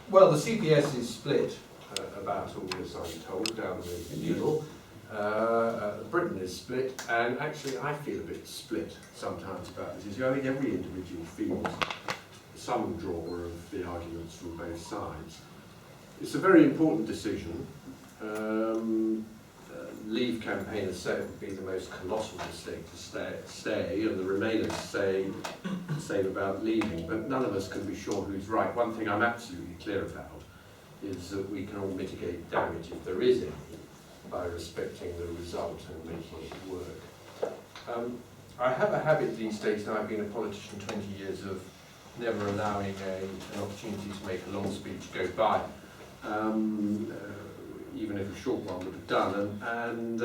Well, the CPS is split about all this, I'm told, down the middle. Britain is split, and actually I feel a bit split sometimes about this issue. I think every individual feels some draw of the arguments from both sides. It's a very important decision. Leave campaigners say it would be the most colossal mistake to stay, and the Remainers say the same about leaving, but none of us can be sure who's right. One thing I'm absolutely clear about is that we can all mitigate damage, if there is any, by respecting the result and making it work. I have a habit these days, now I've been a politician 20 years, of never allowing an opportunity to make a long speech go by. Even if a short one would have done. And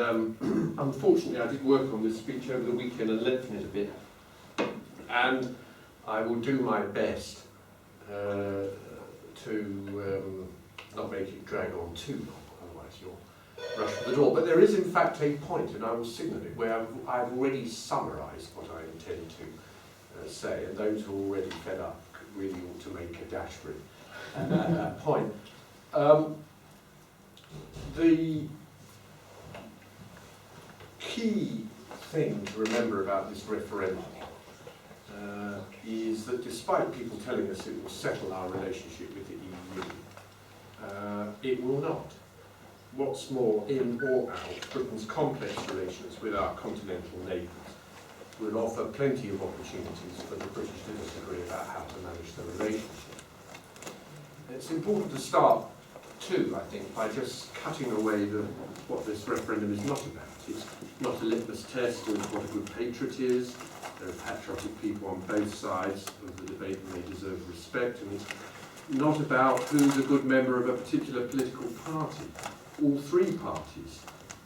unfortunately, I did work on this speech over the weekend and lengthen it a bit. And I will do my best to not make it drag on too long, otherwise you'll rush for the door. But there is, in fact, a point, and I will signal it, where I've already summarised what I intend to say, and those who are already fed up really ought to make a dash for it at that point. The key thing to remember about this referendum is that despite people telling us it will settle our relationship with the EU, it will not. What's more, in or out, Britain's complex relations with our continental neighbours will offer plenty of opportunities for the British to disagree about how to manage the relationship. It's important to start too, I think, by just cutting away what this referendum is not about. It's not a litmus test of what a good patriot is. There are patriotic people on both sides of the debate and they deserve respect. And it's not about who's a good member of a particular political party. All three parties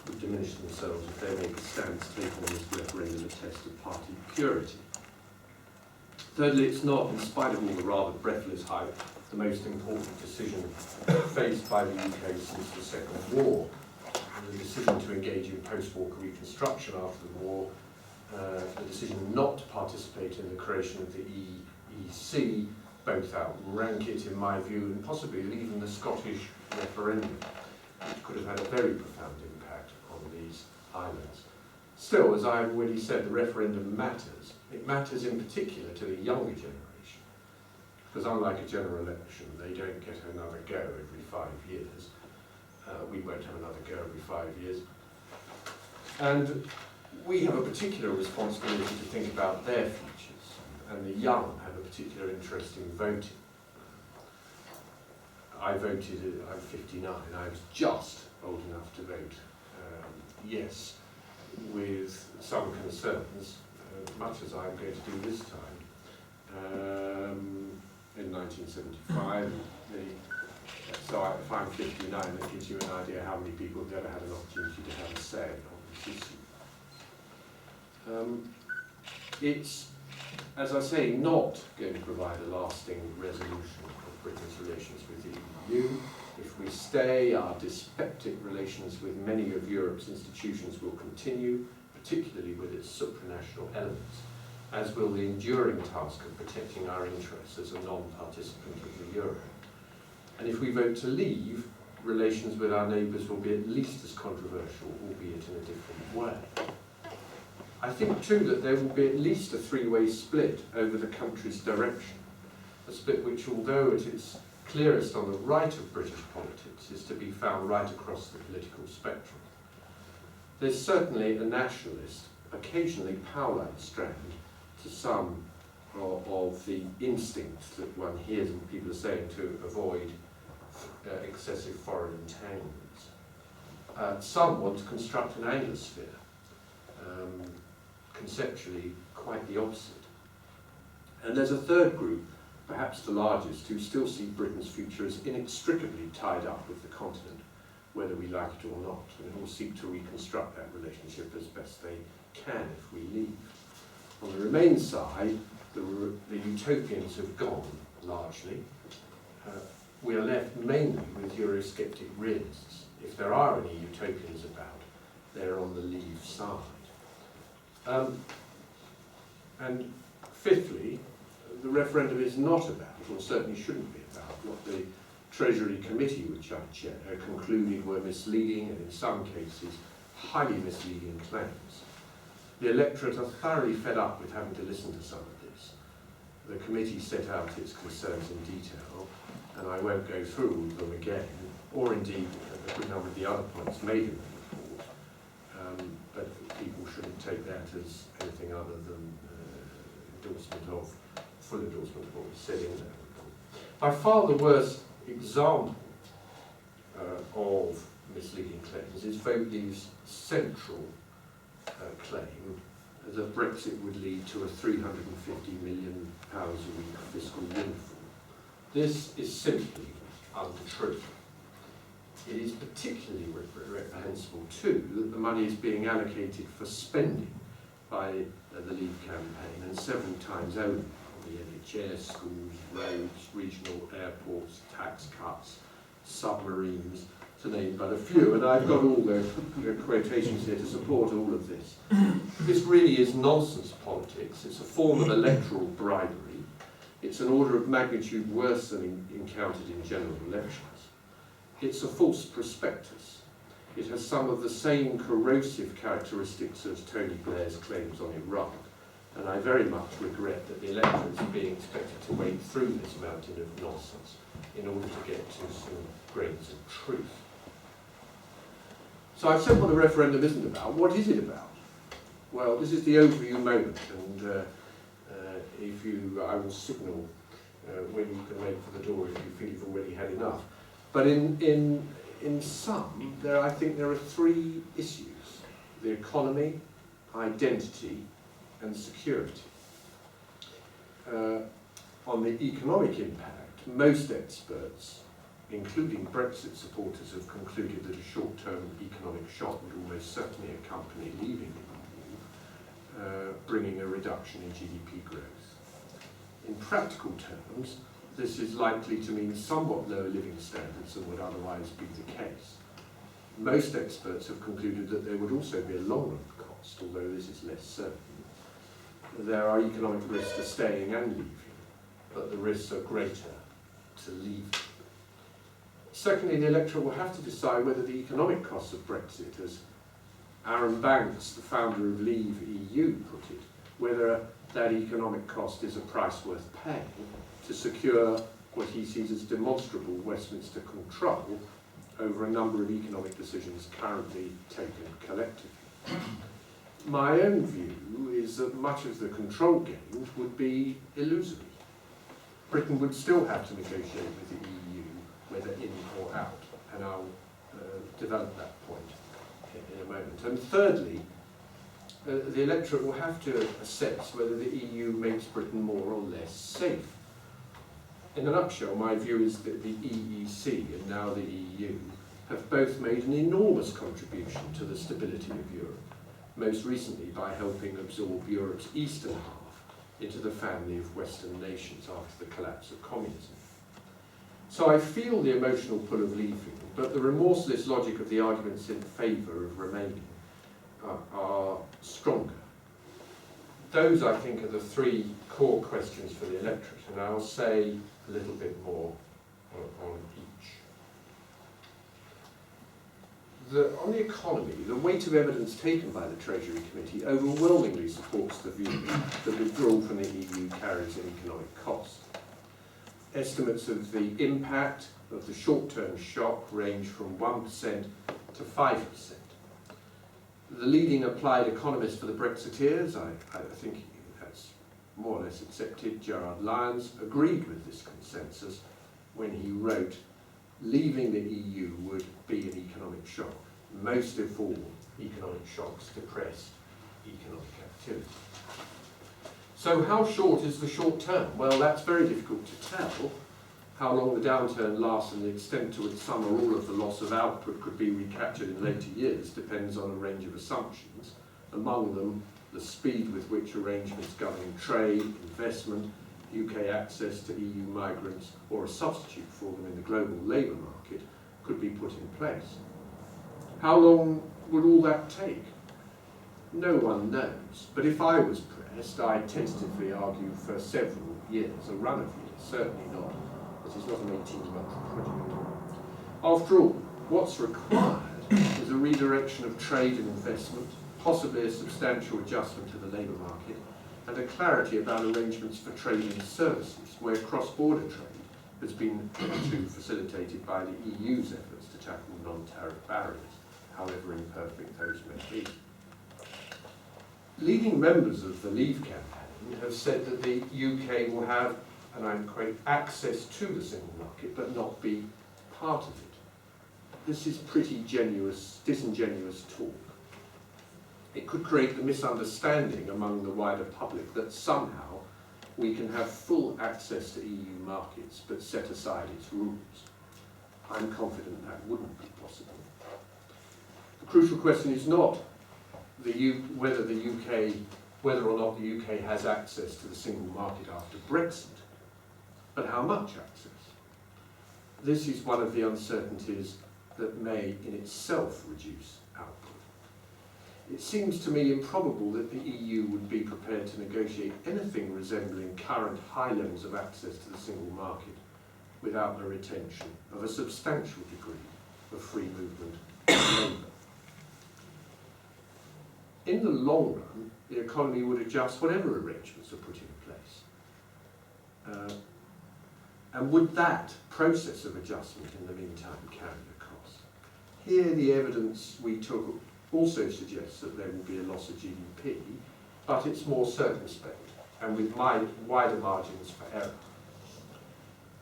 would diminish themselves if they make a stand to take on this referendum a test of party purity. Thirdly, it's not, in spite of all the rather breathless hype, the most important decision faced by the UK since the Second War. The decision to engage in post-war reconstruction after the war, the decision not to participate in the creation of the EEC, both outrank it in my view, and possibly even the Scottish referendum, which could have had a very profound impact on these islands. Still, as I've already said, the referendum matters. It matters in particular to the younger generation. Because unlike a general election, they don't get another go every 5 years. We won't have another go every 5 years. And we have a particular responsibility to think about their futures. And the young have a particular interest in voting. I voted, I'm 59, I was just old enough to vote yes, with some concerns, much as I'm going to do this time. In 1975, so if I'm 59, that gives you an idea how many people have ever had an opportunity to have a say on this issue. It's, as I say, not going to provide a lasting resolution of Britain's relations with the EU. If we stay, our dyspeptic relations with many of Europe's institutions will continue, particularly with its supranational elements, as will the enduring task of protecting our interests as a non-participant of the euro. And if we vote to leave, relations with our neighbours will be at least as controversial, albeit in a different way. I think too that there will be at least a three-way split over the country's direction, a split which, although it is clearest on the right of British politics, is to be found right across the political spectrum. There's certainly a nationalist, occasionally Pauline strand, to some of the instincts that one hears what people are saying to avoid excessive foreign entanglements. Some want to construct an Anglosphere, conceptually quite the opposite. And there's a third group, perhaps the largest, who still see Britain's future as inextricably tied up with the continent, whether we like it or not, and who will seek to reconstruct that relationship as best they can if we leave. On the Remain side, the utopians have gone, largely. We are left mainly with Eurosceptic realists. If there are any utopians about, they're on the Leave side. And fifthly, the referendum is not about, or certainly shouldn't be about, what the Treasury committee, which I chair, concluded were misleading and in some cases highly misleading claims. The electorate are thoroughly fed up with having to listen to some of this. The committee set out its concerns in detail, and I won't go through all of them again, or indeed a good number of the other points made in the report, but people shouldn't take that as anything other than full endorsement of what was said in that report. By far the worst example of misleading claims is Vogely's central claim that Brexit would lead to a £350 million a week fiscal windfall. This is simply untrue. It is particularly reprehensible too that the money is being allocated for spending by the Leave campaign and several times over on the NHS, schools, roads, regional airports, tax cuts, submarines, to name but a few, and I've got all the quotations here to support all of this. This really is nonsense politics. It's a form of electoral bribery. It's an order of magnitude worse than encountered in general elections. It's a false prospectus. It has some of the same corrosive characteristics as Tony Blair's claims on Iraq, and I very much regret that the electorate are being expected to wade through this mountain of nonsense in order to get to some grains of truth. So I've said what the referendum isn't about. What is it about? Well, this is the overview moment, and I will signal when you can make for the door if you feel you've already had enough. But in sum, I think there are three issues: the economy, identity, and security. On the economic impact, most experts, including Brexit supporters, have concluded that a short-term economic shock would almost certainly accompany leaving the EU, bringing a reduction in GDP growth. In practical terms, this is likely to mean somewhat lower living standards than would otherwise be the case. Most experts have concluded that there would also be a long-run cost, although this is less certain. There are economic risks to staying and leaving, but the risks are greater to leaving. Secondly, the electorate will have to decide whether the economic costs of Brexit, as Aaron Banks, the founder of Leave EU, put it, whether that economic cost is a price worth paying to secure what he sees as demonstrable Westminster control over a number of economic decisions currently taken collectively. My own view is that much of the control gained would be illusory. Britain would still have to negotiate with the EU, whether in or out, and I'll develop that point in a moment. And thirdly, the electorate will have to assess whether the EU makes Britain more or less safe. In a nutshell, my view is that the EEC and now the EU have both made an enormous contribution to the stability of Europe, most recently by helping absorb Europe's eastern half into the family of Western nations after the collapse of communism. So I feel the emotional pull of leaving, but the remorseless logic of the arguments in favour of remaining are stronger. Those, I think, are the three core questions for the electorate, and I'll say a little bit more on each. On the economy, the weight of evidence taken by the Treasury Committee overwhelmingly supports the view that withdrawal from the EU carries an economic cost. Estimates of the impact of the short-term shock range from 1% to 5%. The leading applied economist for the Brexiteers, I think that's more or less accepted, Gerard Lyons, agreed with this consensus when he wrote, leaving the EU would be an economic shock. Most of all, economic shocks depressed economic activity. So how short is the short term? Well, that's very difficult to tell. How long the downturn lasts and the extent to which some or all of the loss of output could be recaptured in later years depends on a range of assumptions, among them the speed with which arrangements governing trade, investment, UK access to EU migrants, or a substitute for them in the global labour market could be put in place. How long would all that take? No one knows, but if I was pressed, I'd tentatively argue for several years, a run of years, certainly not. This is not an 18-month project. After all, what's required is a redirection of trade and investment, possibly a substantial adjustment to the labour market, and a clarity about arrangements for trade in services, where cross-border trade has been hitherto facilitated by the EU's efforts to tackle non-tariff barriers, however imperfect those may be. Leading members of the Leave campaign have said that the UK will have, and I quote, access to the single market but not be part of it. This is pretty disingenuous talk. It could create the misunderstanding among the wider public that somehow we can have full access to EU markets but set aside its rules. I'm confident that wouldn't be possible. The crucial question is not whether or not the UK has access to the single market after Brexit, but how much access. This is one of the uncertainties that may in itself reduce output. It seems to me improbable that the EU would be prepared to negotiate anything resembling current high levels of access to the single market without the retention of a substantial degree of free movement of labour. In the long run, the economy would adjust whatever arrangements are put in place. And would that process of adjustment in the meantime carry a cost? Here the evidence we took also suggests that there will be a loss of GDP, but it's more circumspect and with wider margins for error.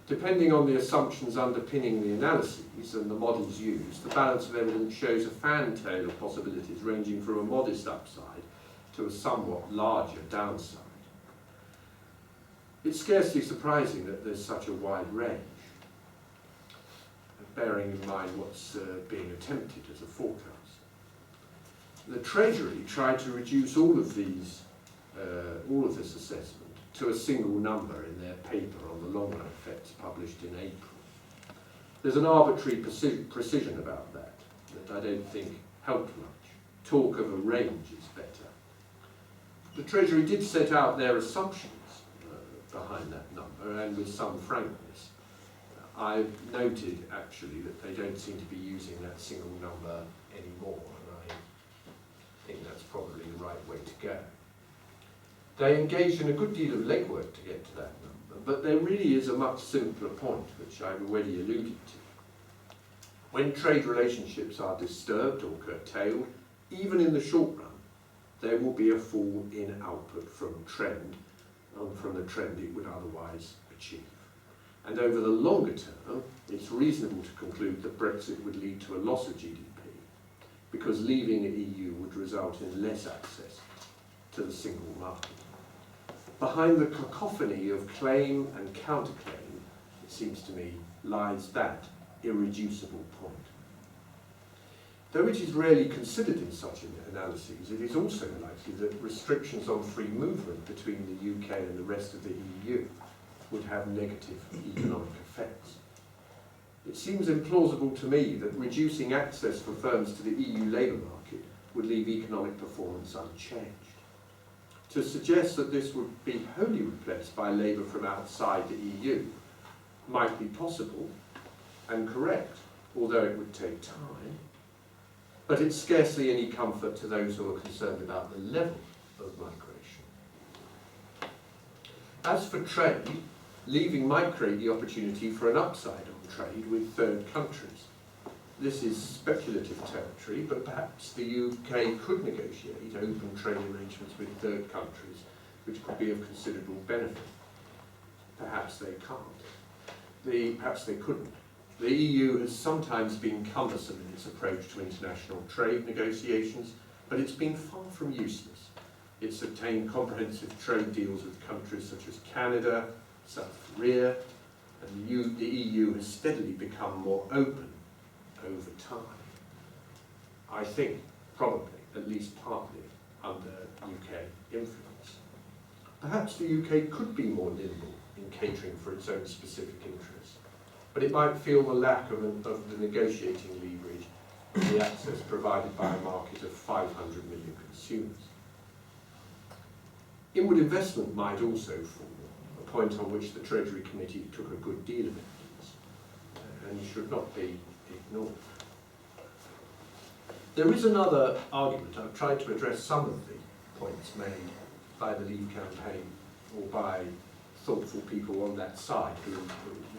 Depending on the assumptions underpinning the analyses and the models used, the balance of evidence shows a fantail of possibilities ranging from a modest upside to a somewhat larger downside. It's scarcely surprising that there's such a wide range, bearing in mind what's being attempted as a forecast. The Treasury tried to reduce all of this assessment to a single number in their paper on the long-run effects published in April. There's an arbitrary precision about that I don't think helped much. Talk of a range is better. The Treasury did set out their assumptions behind that number, and with some frankness. I've noted, actually, that they don't seem to be using that single number anymore, and I think that's probably the right way to go. They engaged in a good deal of legwork to get to that number, but there really is a much simpler point, which I've already alluded to. When trade relationships are disturbed or curtailed, even in the short run, there will be a fall in output from the trend it would otherwise achieve. And over the longer term, it's reasonable to conclude that Brexit would lead to a loss of GDP, because leaving the EU would result in less access to the single market. Behind the cacophony of claim and counterclaim, it seems to me, lies that irreducible point. Though it is rarely considered in such analyses, it is also likely that restrictions on free movement between the UK and the rest of the EU would have negative economic effects. It seems implausible to me that reducing access for firms to the EU labour market would leave economic performance unchanged. To suggest that this would be wholly replaced by labour from outside the EU might be possible and correct, although it would take time. But it's scarcely any comfort to those who are concerned about the level of migration. As for trade, leaving might create the opportunity for an upside on trade with third countries. This is speculative territory, but perhaps the UK could negotiate open trade arrangements with third countries, which could be of considerable benefit. Perhaps they can't. Perhaps they couldn't. The EU has sometimes been cumbersome in its approach to international trade negotiations, but it's been far from useless. It's obtained comprehensive trade deals with countries such as Canada, South Korea, and the EU has steadily become more open over time. I think, probably, at least partly, under UK influence. Perhaps the UK could be more nimble in catering for its own specific interests, but it might feel the lack of the negotiating leverage and the access provided by a market of 500 million consumers. Inward investment might also fall, a point on which the Treasury Committee took a good deal of evidence. and should not be ignored. There is another argument. I've tried to address some of the points made by the Leave campaign or by thoughtful people on that side who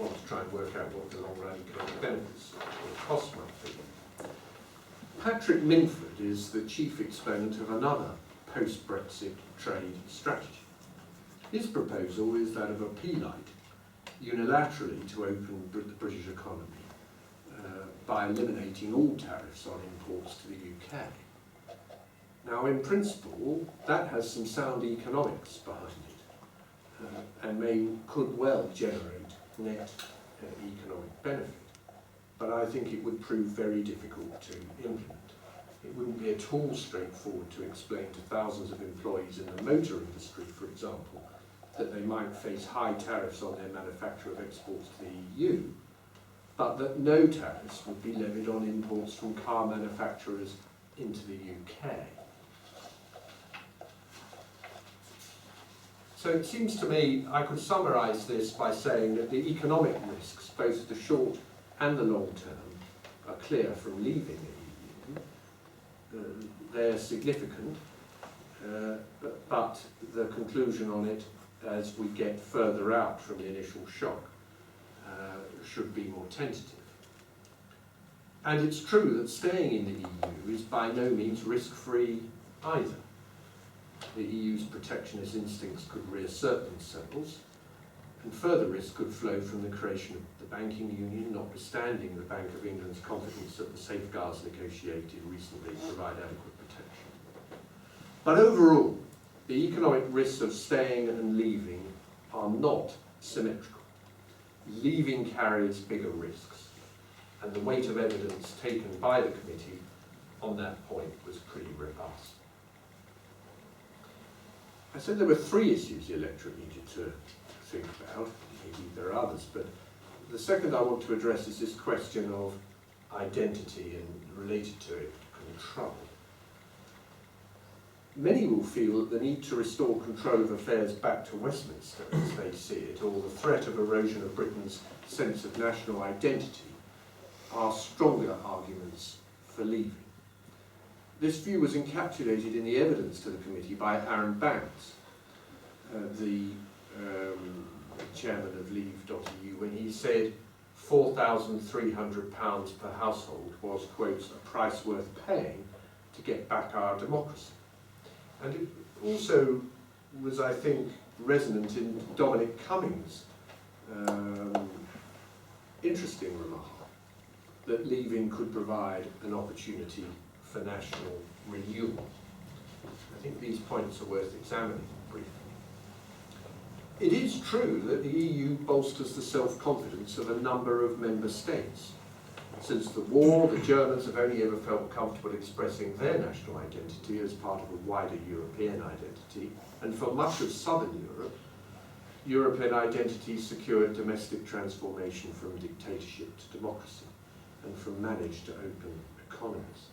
want to try and work out what the long-run economic benefits or costs might be. Patrick Minford is the chief exponent of another post-Brexit trade strategy. His proposal is that of a P-light, unilaterally to open the British economy by eliminating all tariffs on imports to the UK. Now, in principle, that has some sound economics behind it, and could well generate net economic benefit. But I think it would prove very difficult to implement. It wouldn't be at all straightforward to explain to thousands of employees in the motor industry, for example, that they might face high tariffs on their manufacture of exports to the EU, but that no tariffs would be levied on imports from car manufacturers into the UK. So it seems to me I could summarise this by saying that the economic risks, both the short and the long term, are clear from leaving the EU. They're significant, but the conclusion on it as we get further out from the initial shock should be more tentative. And it's true that staying in the EU is by no means risk-free either. The EU's protectionist instincts could reassert themselves, and further risk could flow from the creation of the banking union, notwithstanding the Bank of England's confidence that the safeguards negotiated recently provide adequate protection. But overall, the economic risks of staying and leaving are not symmetrical. Leaving carries bigger risks, and the weight of evidence taken by the committee on that point was pretty robust. I said there were three issues the electorate needed to think about. Maybe there are others, but the second I want to address is this question of identity and, related to it, control. Many will feel that the need to restore control of affairs back to Westminster, as they see it, or the threat of erosion of Britain's sense of national identity, are stronger arguments for leaving. This view was encapsulated in the evidence to the committee by Aaron Banks, the chairman of Leave.eu, when he said £4,300 per household was, quote, a price worth paying to get back our democracy. And it also was, I think, resonant in Dominic Cummings' interesting remark that leaving could provide an opportunity for national renewal. I think these points are worth examining briefly. It is true that the EU bolsters the self-confidence of a number of member states. Since the war, the Germans have only ever felt comfortable expressing their national identity as part of a wider European identity, and for much of southern Europe, European identity secured domestic transformation from dictatorship to democracy, and from managed to open economies.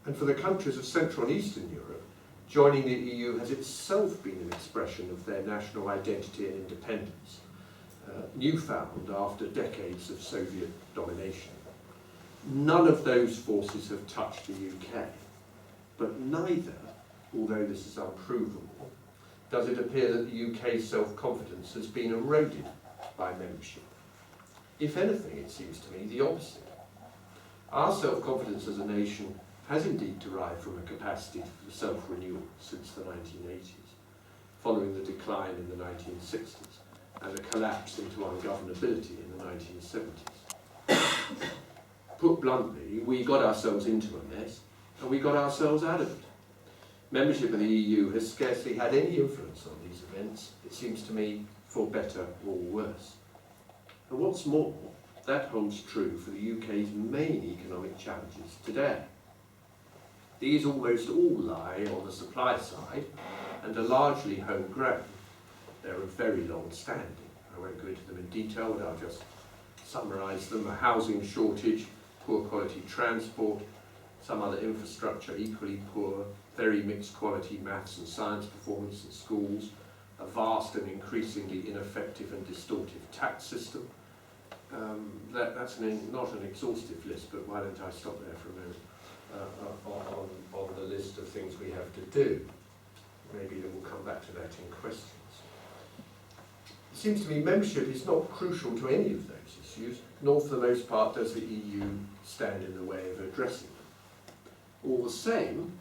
And for the countries of Central and Eastern Europe, joining the EU has itself been an expression of their national identity and independence, newfound after decades of Soviet domination. None of those forces have touched the UK, but neither, although this is unprovable, does it appear that the UK's self-confidence has been eroded by membership. If anything, it seems to me the opposite. Our self-confidence as a nation has indeed derived from a capacity for self-renewal since the 1980s, following the decline in the 1960s and a collapse into ungovernability in the 1970s. Put bluntly, we got ourselves into a mess, and we got ourselves out of it. Membership of the EU has scarcely had any influence on these events, it seems to me, for better or worse. And what's more, that holds true for the UK's main economic challenges today. These almost all lie on the supply side and are largely homegrown. They're of very long standing. I won't go into them in detail, but I'll just summarise them. A housing shortage, poor quality transport, some other infrastructure equally poor, very mixed quality maths and science performance in schools, a vast and increasingly ineffective and distortive tax system, That's not an exhaustive list, but why don't I stop there for a moment on the list of things we have to do. Maybe we'll come back to that in questions. It seems to me membership is not crucial to any of those issues, nor for the most part does the EU stand in the way of addressing them. All the same,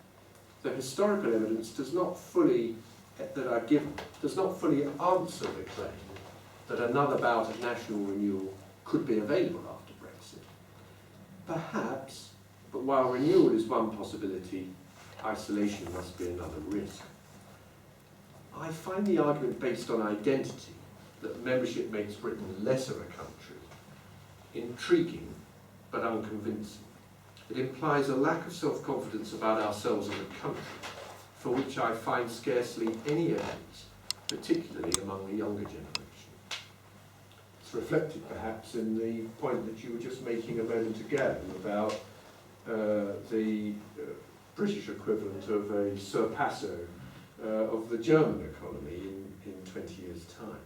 the historical evidence does not fully answer the claim that another bout of national renewal could be available after Brexit. Perhaps, but while renewal is one possibility, isolation must be another risk. I find the argument based on identity, that membership makes Britain less of a country, intriguing but unconvincing. It implies a lack of self-confidence about ourselves as a country, for which I find scarcely any evidence, particularly among the younger generation. It's reflected perhaps in the point that you were just making a moment ago about the British equivalent of a surpasso of the German economy in 20 years' time.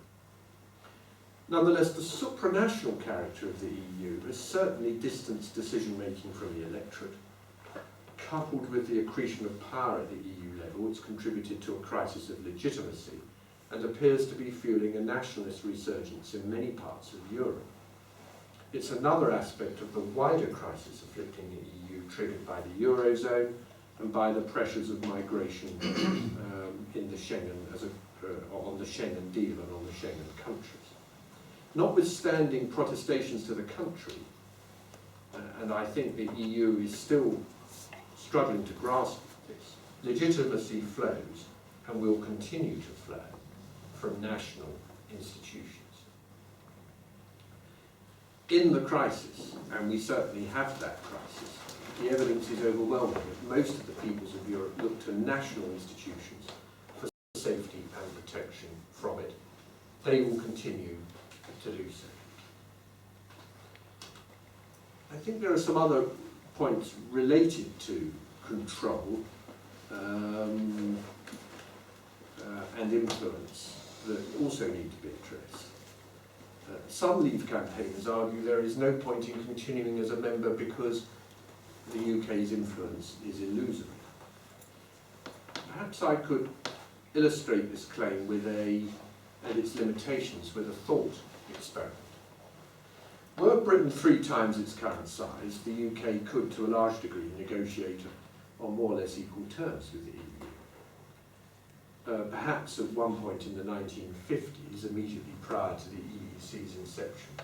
Nonetheless, the supranational character of the EU has certainly distanced decision-making from the electorate. Coupled with the accretion of power at the EU level, it's contributed to a crisis of legitimacy and appears to be fueling a nationalist resurgence in many parts of Europe. It's another aspect of the wider crisis afflicting the EU, triggered by the Eurozone and by the pressures of migration in the Schengen on the Schengen deal and on the Schengen countries. Notwithstanding protestations to the country, and I think the EU is still struggling to grasp this, legitimacy flows and will continue to flow from national institutions. In the crisis, and we certainly have that crisis, the evidence is overwhelming that most of the peoples of Europe look to national institutions for safety and protection from it. They will continue to do so. I think there are some other points related to control and influence that also need to be addressed. Some Leave campaigners argue there is no point in continuing as a member because the UK's influence is illusory. Perhaps I could illustrate this claim with and its limitations with a thought experiment. Were Britain 3 times its current size, the UK could, to a large degree, negotiate on more or less equal terms with the EU. Perhaps at one point in the 1950s, immediately prior to the EEC's inception,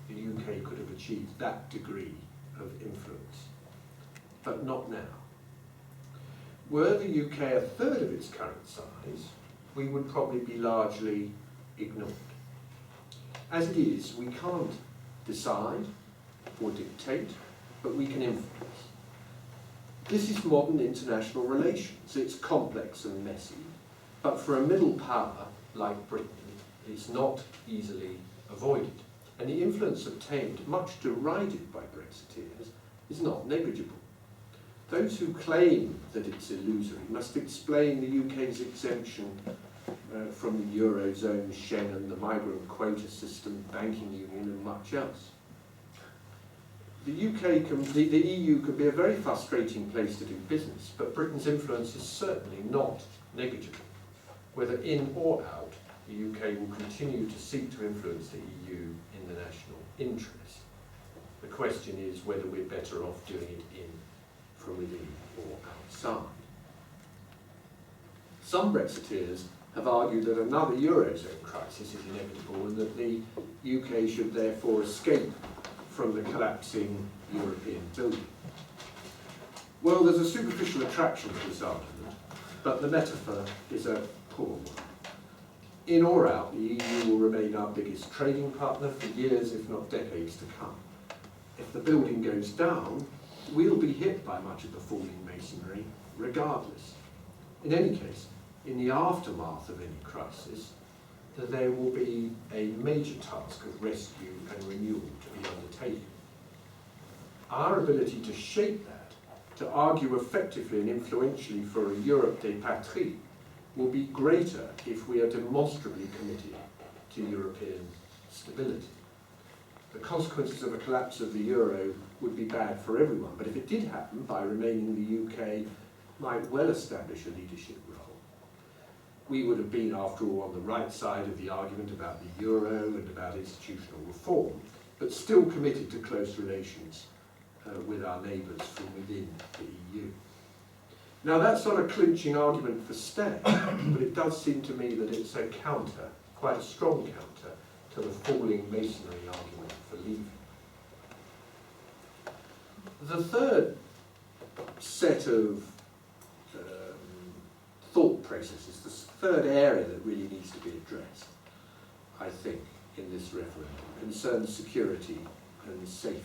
the UK could have achieved that degree of influence, but not now. Were the UK a third of its current size, we would probably be largely ignored. As it is, we can't decide or dictate, but we can influence. This is modern international relations. It's complex and messy, but for a middle power like Britain, it's not easily avoided. And the influence obtained, much derided by Brexiteers, is not negligible. Those who claim that it's illusory must explain the UK's exemption from the Eurozone, Schengen, the migrant quota system, banking union and much else. The EU can be a very frustrating place to do business, but Britain's influence is certainly not negligible. Whether in or out, the UK will continue to seek to influence the EU in the national interest. The question is whether we're better off doing it from within or outside. Some Brexiteers have argued that another Eurozone crisis is inevitable and that the UK should therefore escape from the collapsing European building. Well, there's a superficial attraction to this argument, but the metaphor is a poor one. In or out, the EU will remain our biggest trading partner for years, if not decades to come. If the building goes down, we'll be hit by much of the falling masonry, regardless. In any case, in the aftermath of any crisis, that there will be a major task of rescue and renewal to be undertaken. Our ability to shape that, to argue effectively and influentially for a Europe des patries, will be greater if we are demonstrably committed to European stability. The consequences of a collapse of the euro would be bad for everyone, but if it did happen, by remaining the UK might well establish a leadership role. We would have been, after all, on the right side of the argument about the euro and about institutional reform, but still committed to close relations with our neighbours from within the EU. Now that's not a clinching argument for staying, but it does seem to me that it's a counter, quite a strong counter, to the falling masonry argument for leaving. The third set of thought processes, the third area that really needs to be addressed, I think, in this referendum, concerns security and safety.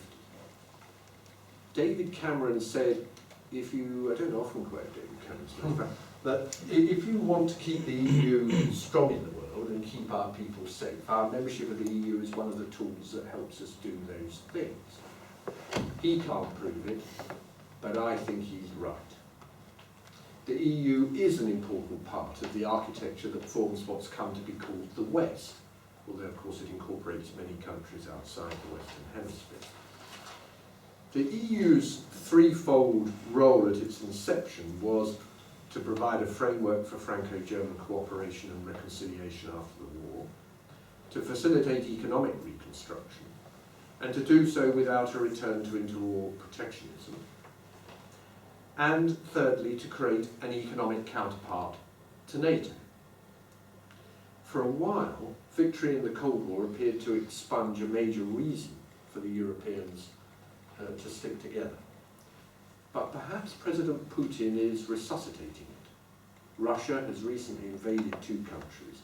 David Cameron said, if you, I don't often quote David Cameron's, but if you want to keep the EU strong in the world and keep our people safe, our membership of the EU is one of the tools that helps us do those things. He can't prove it, but I think he's right. The EU is an important part of the architecture that forms what's come to be called the West, although of course it incorporates many countries outside the Western Hemisphere. The EU's threefold role at its inception was to provide a framework for Franco-German cooperation and reconciliation after the war, to facilitate economic reconstruction, and to do so without a return to interwar protectionism, and thirdly, to create an economic counterpart to NATO. For a while, victory in the Cold War appeared to expunge a major reason for the Europeans to stick together. But perhaps President Putin is resuscitating it. Russia has recently invaded two countries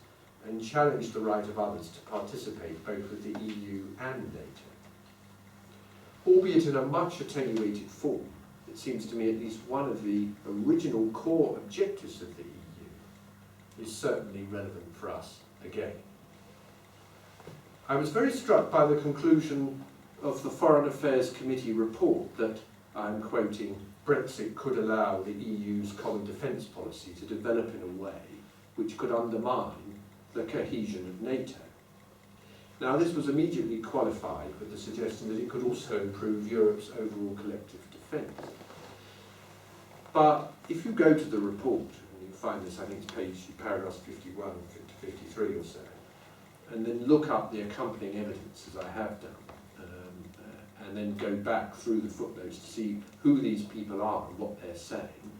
and challenged the right of others to participate both with the EU and NATO. Albeit in a much attenuated form, it seems to me at least one of the original core objectives of the EU is certainly relevant for us again. I was very struck by the conclusion of the Foreign Affairs Committee report that, I'm quoting, Brexit could allow the EU's common defence policy to develop in a way which could undermine the cohesion of NATO. Now this was immediately qualified with the suggestion that it could also improve Europe's overall collective defence. But if you go to the report, and you find this, I think it's paragraphs 51 to 53 or so, and then look up the accompanying evidence, as I have done, and then go back through the footnotes to see who these people are and what they're saying,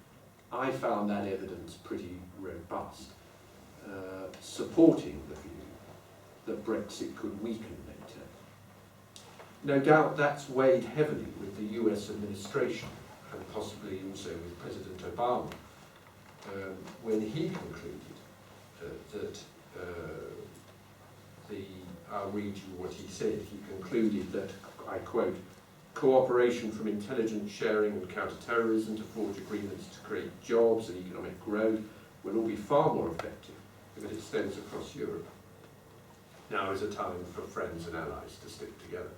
I found that evidence pretty robust, supporting the view that Brexit could weaken NATO. No doubt that's weighed heavily with the US administration, and possibly also with President Obama, when he concluded that I'll read you what he said. He concluded that, I quote, cooperation from intelligence sharing and counter-terrorism to forge agreements to create jobs and economic growth will all be far more effective if it extends across Europe. Now is a time for friends and allies to stick together.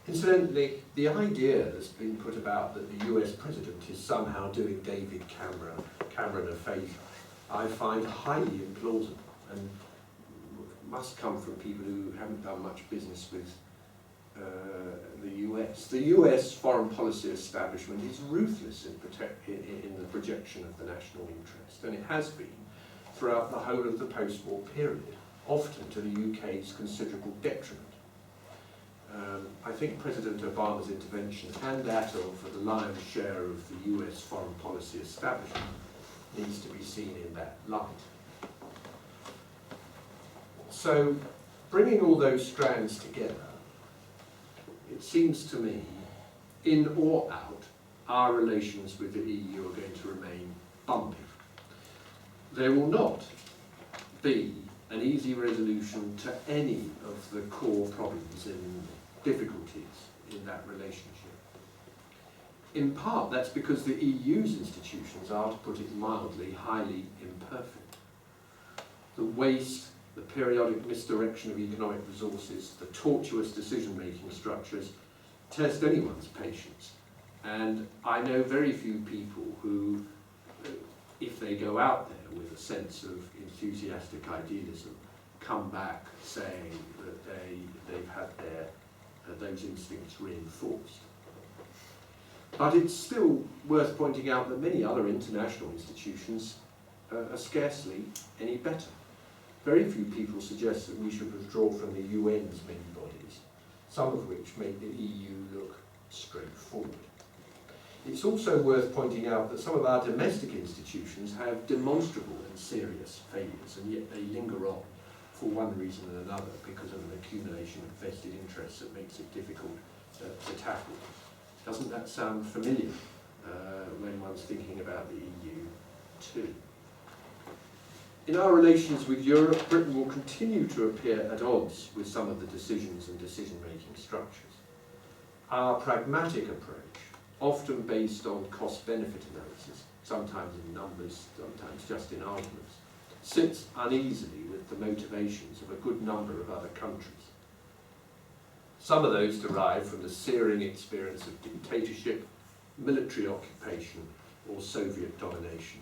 Incidentally, the idea that's been put about that the US president is somehow doing David Cameron a favour, I find highly implausible and must come from people who haven't done much business with the US. The US foreign policy establishment is ruthless in the projection of the national interest, and it has been throughout the whole of the post-war period, often to the UK's considerable detriment. I think President Obama's intervention and that of the lion's share of the US foreign policy establishment needs to be seen in that light. So, bringing all those strands together, it seems to me, in or out, our relations with the EU are going to remain bumpy. There will not be an easy resolution to any of the core problems and difficulties in that relationship. In part, that's because the EU's institutions are, to put it mildly, highly imperfect. The waste, the periodic misdirection of economic resources, the tortuous decision-making structures test anyone's patience. And I know very few people who, if they go out there with a sense of enthusiastic idealism, come back saying that they've had those instincts reinforced. But it's still worth pointing out that many other international institutions are scarcely any better. Very few people suggest that we should withdraw from the UN's many bodies, some of which make the EU look straightforward. It's also worth pointing out that some of our domestic institutions have demonstrable and serious failures, and yet they linger on for one reason and another because of an accumulation of vested interests that makes it difficult to tackle. Doesn't that sound familiar when one's thinking about the EU too? In our relations with Europe, Britain will continue to appear at odds with some of the decisions and decision-making structures. Our pragmatic approach, often based on cost-benefit analysis, sometimes in numbers, sometimes just in arguments, sits uneasily with the motivations of a good number of other countries. Some of those derive from the searing experience of dictatorship, military occupation, or Soviet domination,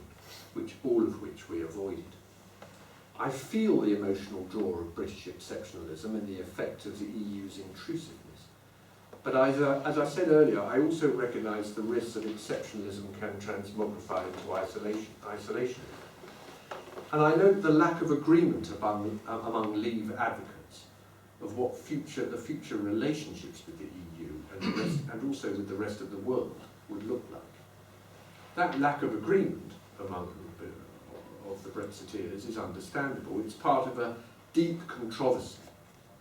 all of which we avoided. I feel the emotional draw of British exceptionalism and the effect of the EU's intrusiveness. But as I said earlier, I also recognise the risks that exceptionalism can transmogrify into isolation. And I note the lack of agreement among Leave advocates of what the future relationships with the EU and also with the rest of the world would look like. That lack of agreement among of the Brexiteers is understandable. It's part of a deep controversy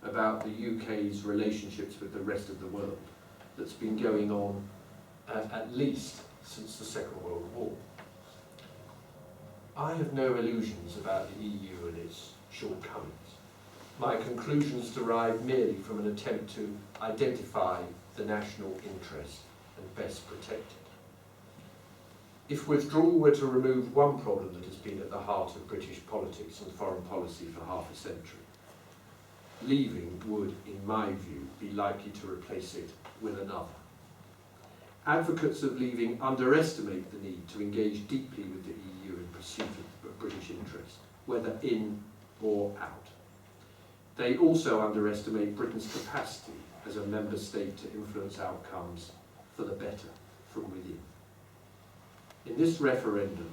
about the UK's relationships with the rest of the world that's been going on at least since the Second World War. I have no illusions about the EU and its shortcomings. My conclusions derive merely from an attempt to identify the national interest and best protect it. If withdrawal were to remove one problem that has been at the heart of British politics and foreign policy for half a century, leaving would, in my view, be likely to replace it with another. Advocates of leaving underestimate the need to engage deeply with the EU in pursuit of British interest, whether in or out. They also underestimate Britain's capacity as a member state to influence outcomes for the better from within. In this referendum,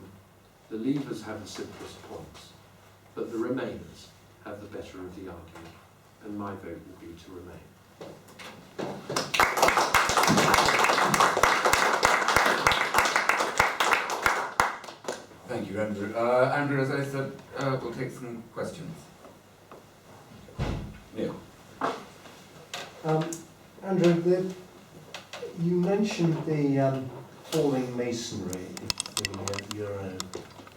the Leavers have the simplest points, but the Remainers have the better of the argument, and my vote will be to remain. Thank you, Andrew. Andrew, as I said, we'll take some questions. Neil. Andrew, you mentioned the falling masonry if the euro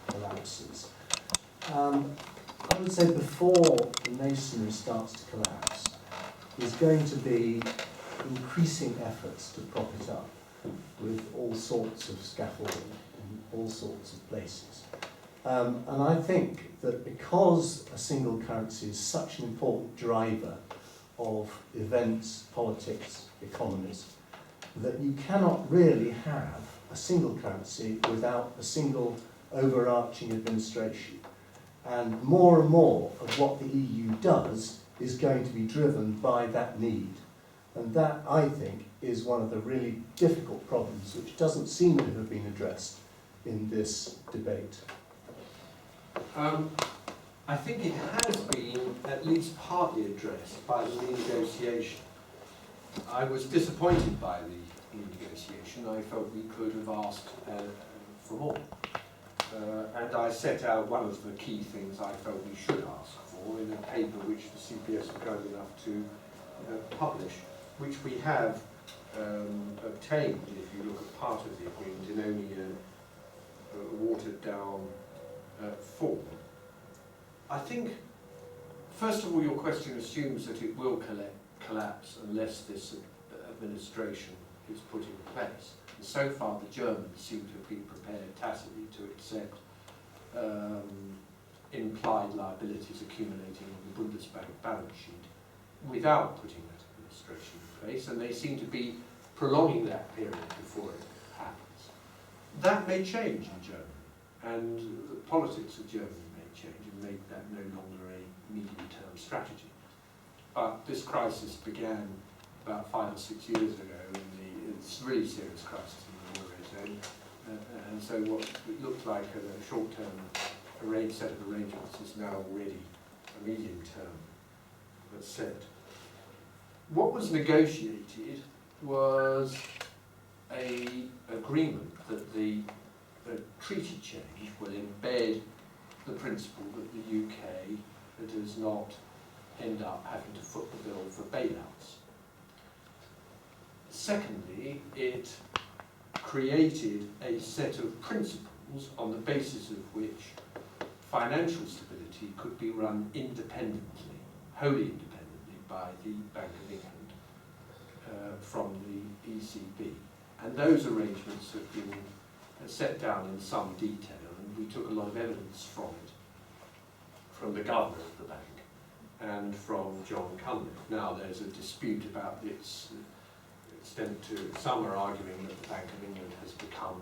collapses. I would say before the masonry starts to collapse, there's going to be increasing efforts to prop it up with all sorts of scaffolding in all sorts of places. And I think that because a single currency is such an important driver of events, politics, economies, that you cannot really have a single currency without a single overarching administration. And more of what the EU does is going to be driven by that need. And that, I think, is one of the really difficult problems which doesn't seem to have been addressed in this debate. I think it has been at least partly addressed by the renegotiation. I was disappointed by the renegotiation. I felt we could have asked for more. And I set out one of the key things I felt we should ask for in a paper which the CPS were kind enough to publish, which we have obtained, if you look at part of the agreement, in only a watered down form. I think, first of all, your question assumes that it will collapse unless this administration is put in place. And so far, the Germans seem to have been prepared tacitly to accept implied liabilities accumulating on the Bundesbank balance sheet without putting that administration in place, and they seem to be prolonging that period before it happens. That may change in Germany, and the politics of Germany may change and make that no longer a medium-term strategy. But this crisis began about 5 or 6 years ago, it's a really serious crisis in the Eurozone, and so what it looked like a short-term set of arrangements is now already a medium-term set. What was negotiated was an agreement that the treaty change will embed the principle that the UK does not end up having to foot the bill for bailouts. Secondly, it created a set of principles on the basis of which financial stability could be run independently, wholly independently, by the Bank of England from the ECB. And those arrangements have been set down in some detail, and we took a lot of evidence from it, from the governor of the bank and from John Cunliffe. Now there's a dispute about its extent to, some are arguing that the Bank of England has become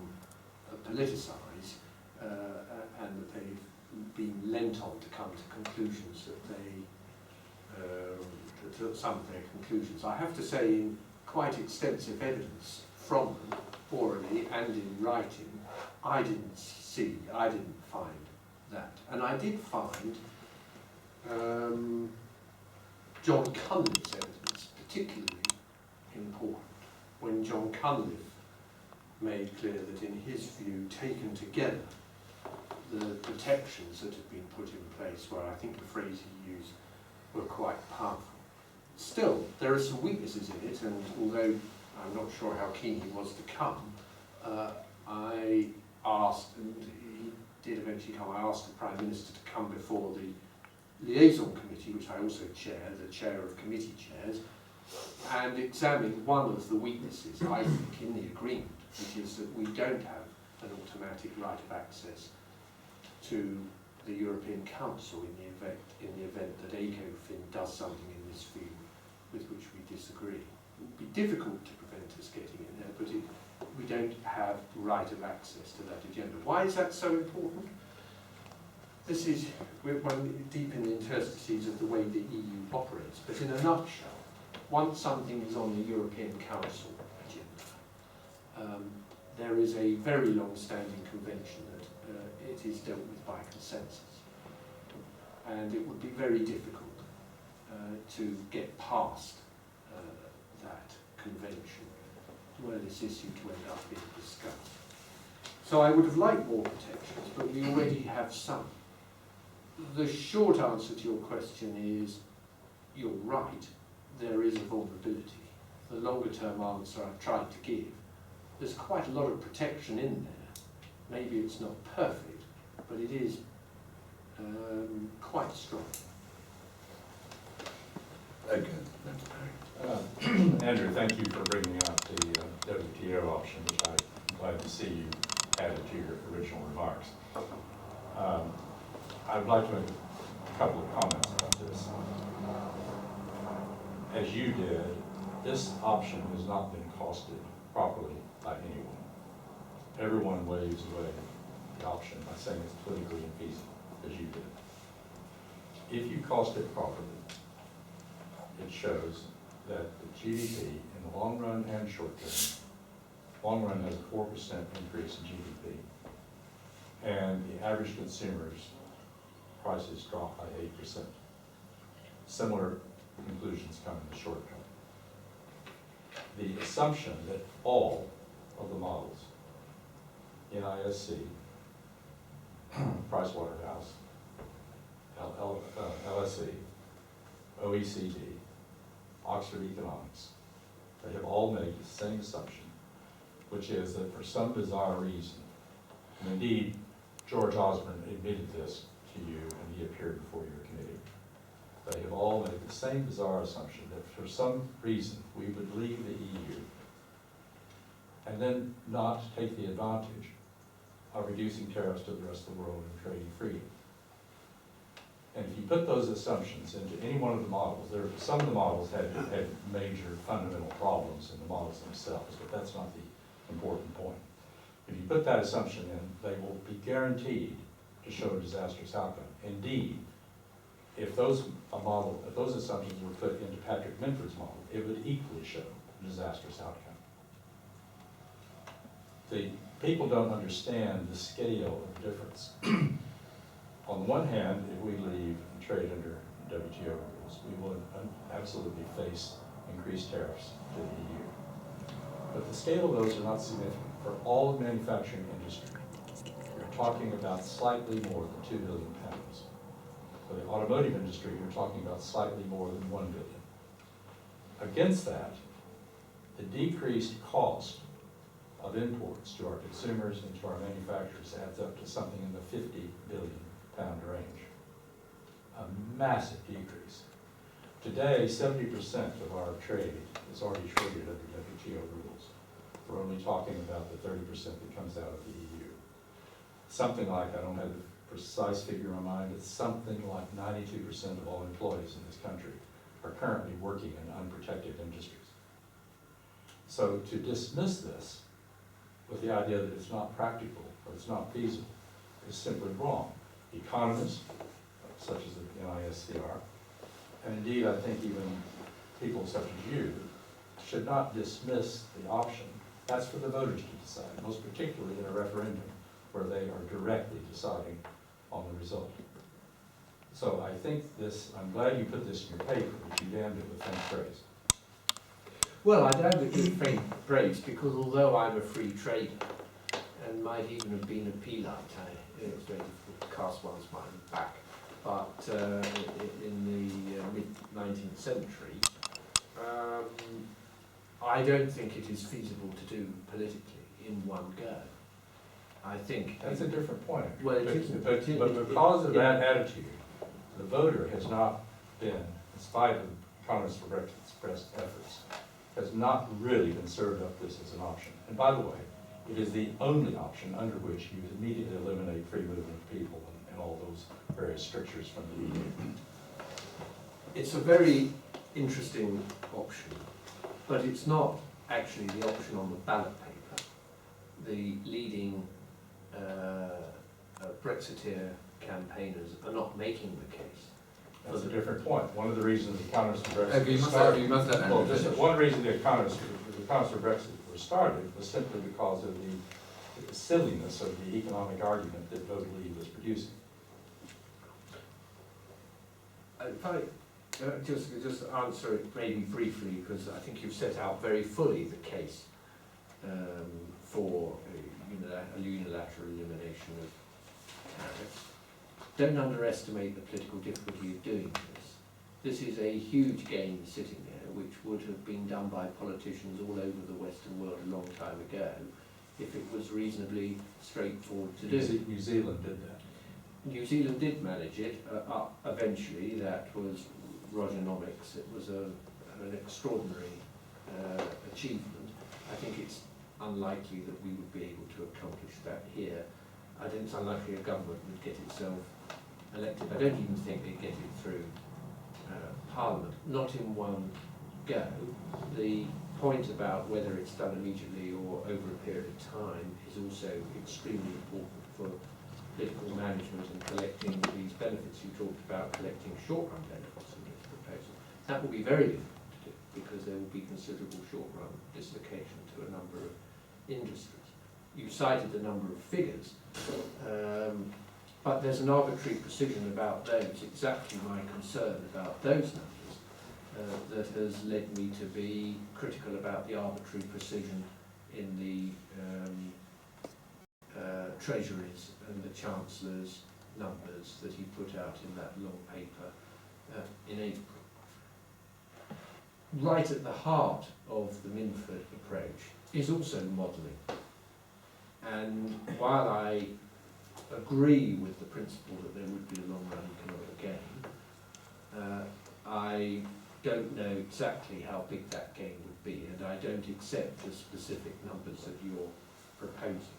politicised and that they've been lent on to come to conclusions that some of their conclusions. I have to say, in quite extensive evidence from them, orally and in writing, I didn't find that. And I did find John Cunliffe's evidence particularly important, when John Cunliffe made clear that in his view, taken together, the protections that had been put in place, where I think the phrase he used, were quite powerful. Still, there are some weaknesses in it, and although I'm not sure how keen he was to come, I asked, and he did eventually come, I asked the Prime Minister to come before the Liaison Committee, which I also chair, the chair of committee chairs, and examine one of the weaknesses, I think, in the agreement, which is that we don't have an automatic right of access to the European Council in the event that ECOFIN does something in this field with which we disagree. It would be difficult to prevent us getting in there, but we don't have right of access to that agenda. Why is that so important? This is, we're deep in the interstices of the way the EU operates, but in a nutshell, once something is on the European Council agenda, there is a very long-standing convention that it is dealt with by consensus. And it would be very difficult to get past that convention were this issue to end up being discussed. So I would have liked more protections, but we already have some. The short answer to your question is, you're right, there is a vulnerability. The longer term answer I've tried to give, there's quite a lot of protection in there. Maybe it's not perfect, but it is quite strong. Okay, that's great. Andrew, thank you for bringing up the WTO option, which I'm glad to see you added to your original remarks. I would like to make a couple of comments about this. As you did, this option has not been costed properly by anyone. Everyone waves away the option by saying it's politically infeasible, as you did. If you cost it properly, it shows that the GDP in the long run and short term, long run has a 4% increase in GDP, and the average consumer's prices drop by 8%. Similar conclusions come in the short term. The assumption that all of the models, NISC, Pricewaterhouse, LSE, OECD, Oxford Economics, they have all made the same assumption, which is that for some bizarre reason, and indeed George Osborne admitted this to you when he appeared before your committee, they have all made the same bizarre assumption that for some reason we would leave the EU and then not take the advantage of reducing tariffs to the rest of the world and trading freely. And if you put those assumptions into any one of the models, some of the models had major fundamental problems in the models themselves, but that's not the important point. If you put that assumption in, they will be guaranteed to show a disastrous outcome. Indeed, if those assumptions were put into Patrick Minford's model, it would equally show a disastrous outcome. The people don't understand the scale of the difference. On the one hand, if we leave trade under WTO rules, we will absolutely face increased tariffs to the EU. But the scale of those are not significant. For all of manufacturing industry, you're talking about slightly more than 2 billion pounds. For the automotive industry, you're talking about slightly more than 1 billion. Against that, the decreased cost of imports to our consumers and to our manufacturers adds up to something in the 50 billion pound range. A massive decrease. Today, 70% of our trade is already traded under WTO rules. We're only talking about the 30% that comes out of the EU. Something like, I don't have the precise figure in mind, it's something like 92% of all employees in this country are currently working in unprotected industries. So to dismiss this with the idea that it's not practical or it's not feasible is simply wrong. Economists, such as the NISCR, and indeed I think even people such as you, should not dismiss the option. That's for the voters to decide, most particularly in a referendum where they are directly deciding on the result. So I think this, I'm glad you put this in your paper, but you damned it with faint praise. Well, I don't give faint praise because although I'm a free trader and might even have been a Peelite, it's very difficult to cast one's mind back, but in the mid-19th century, I don't think it is feasible to do politically in one go. I think That's a different point. Well, it isn't. But because of that attitude, the voter has not been, in spite of Economists for Brexit's efforts, has not really been served up this as an option. And by the way, it is the only option under which you immediately eliminate free movement of people and all those various strictures from the EU. it's a very interesting option, but it's not actually the option on the ballot paper. The leading Brexiteer campaigners are not making the case. That's a different point. One of the reasons the Economists for Brexit Okay, you must let well, Andrew just finish. one reason the Economists for Brexit were started was simply because of the silliness of the economic argument that vote leave was producing. If I just answer it maybe briefly, because I think you've set out very fully the case for a unilateral elimination of tariffs. Don't underestimate the political difficulty of doing this. This is a huge game sitting there, which would have been done by politicians all over the Western world a long time ago, if it was reasonably straightforward to do. New Zealand did that. New Zealand did manage it eventually. That was Rogernomics. It was an extraordinary achievement. I think it's unlikely that we would be able to accomplish that here. I think it's unlikely a government would get itself elected. I don't even think they'd get it through Parliament, not in one go. The point about whether it's done immediately or over a period of time is also extremely important for political management and collecting these benefits. You talked about collecting short-run benefits in this proposal. That will be very difficult to do because there will be considerable short-run dislocation to a number of industries. You cited the number of figures, but there's an arbitrary precision about those, exactly my concern about those numbers, that has led me to be critical about the arbitrary precision in the Treasury's and the Chancellor's numbers that he put out in that long paper in April. Right at the heart of the Minford approach is also modelling. And while I agree with the principle that there would be a long-run economic gain, I don't know exactly how big that gain would be, and I don't accept the specific numbers that you're proposing.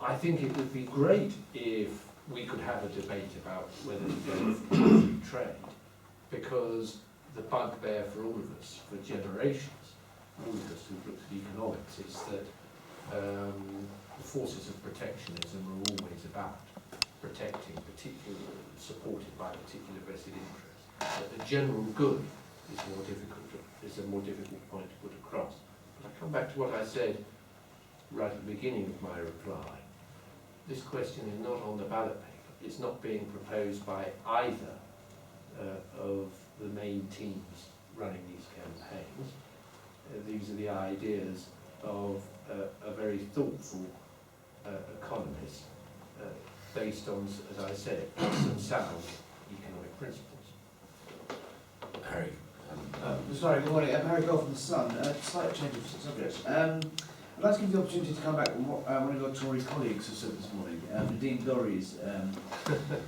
I think it would be great if we could have a debate about whether to go for free trade, because the bugbear for all of us, for generations, all of us who've looked at economics, is that the forces of protectionism are always about. protecting particular, supported by particular vested interests. But the general good is more difficult, is a more difficult point to put across. But I come back to what I said right at the beginning of my reply. This question is not on the ballot paper. It's not being proposed by either of the main teams running these campaigns. These are the ideas of a very thoughtful economist based on, as I said, some sound economic principles. Harry. Sorry, good morning. I'm Harry Cole from The Sun. Slight change of subject. I'd like to give you the opportunity to come back on what one of your Tory colleagues has said this morning. Dean Dorries,